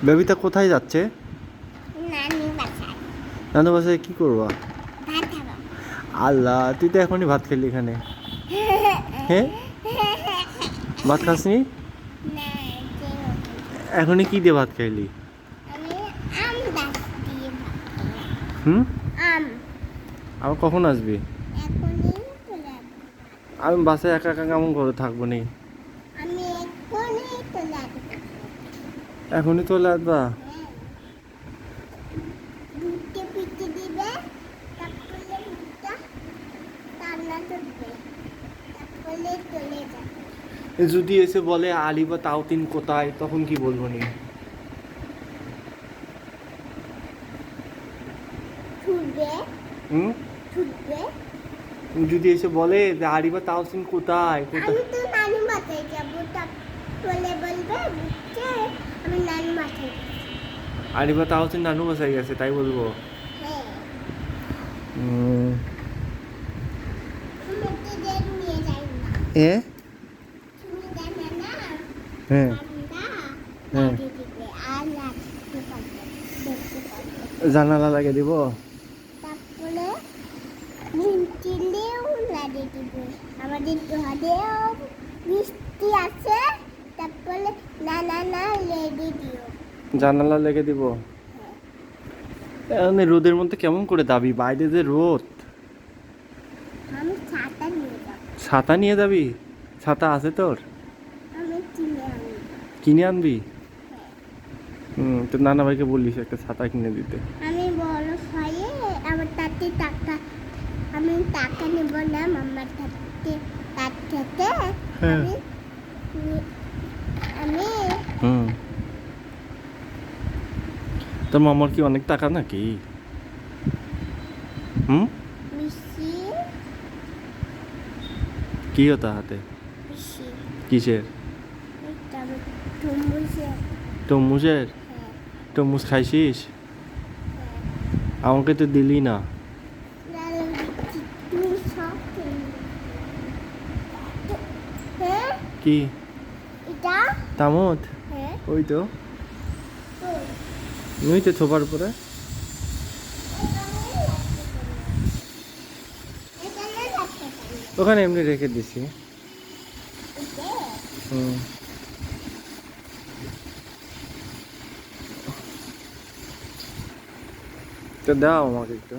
বেবিটা কোথায় যাচ্ছে? নানি বাসায়। নানু বাসায় কি করবা? ভাত খাবো। আল্লাহ, তুই তো এখনই ভাত খেলি এখানে। হ্যাঁ, ভাত খাসনি? না, এখনই কি দিয়ে ভাত খাইলি? আমি আম গাছ দিয়ে ভাত খাই। হুম, আম আবার কখন আসবি? এখনই চলে আসবো। আমি বাসায় একা একা কেমন করে থাকবো নি? আমি এখনই চলে আসবো। এখনই চলে আসবা? হ্যাঁ। দুধকে পিঠে দিবে, তারপরে দুধটা রান্না করবে, তারপরে চলে যাবে। যদি এসে বলে আলী বা তাওতিন কোথায়, তখন কি বলবো নি? ছুটবে, হুম, ছুটবে। যদি এসে বলে যে আলী বা তাওতিন কোথায় কোথায়, আমি তো নানু বাসায় যাবো, তারপরে বলবে বুঝছে আমি নানু বাসায় যাচ্ছি। আলী বা তাওতিন নানু বাসায় গেছে তাই বলবো? হ্যাঁ, হুম, সুমিতদের নিয়ে যাই না। এ সুমিতা নানা হ্যাঁ ঠান্ডা হ্যাঁ, লাগিয়ে দিবে আর রাখতে পারবে, দেখতে পারবে। জানালা লাগিয়ে দিব। তারপরে মিন্টিলেও লাগিয়ে দিবে, আমাদের ঘরেও বৃষ্টি আছে, তারপরে নানা না লেগে দিও। জানালা লেগে দিব। এখন এই রোদের মধ্যে কেমন করে দাবি, বাইরে যে রোদ। আমি ছাতা নিয়ে যাবো, ছাতা নিয়ে যাবি? ছাতা আছে তোর? আমি কিনে আনবো। কিনে আনবি? তো নানা ভাইকে বলিস একটা ছাতা কিনে দিতে। আমি বড় হয়ে আমার তাতে টাকা, আমি টাকা নেব না মাম্মার তাতে, তার থেকে হ্যাঁ। আমি আমি হুম, তোর মামার কি অনেক টাকা নাকি? হুম, বেশি কি হতো হাতে? বেশি কিসের? এটা আমি টুম্বুসে। তরমুজের? হ্যাঁ, তরমুজ খাইছিস? হ্যাঁ। আমাকে তো দিলি না। লালু দিচ্ছি, তুমি সব কিনবে। হ্যাঁ, কি? এটা তামত? হ্যাঁ, ওই তো, কই? ওই তো থোপার উপরে। এখানে রাখতে পারি। ওখানে এমনি রেখে দিছি। এটা হুম, তো দাও আমাকে একটু।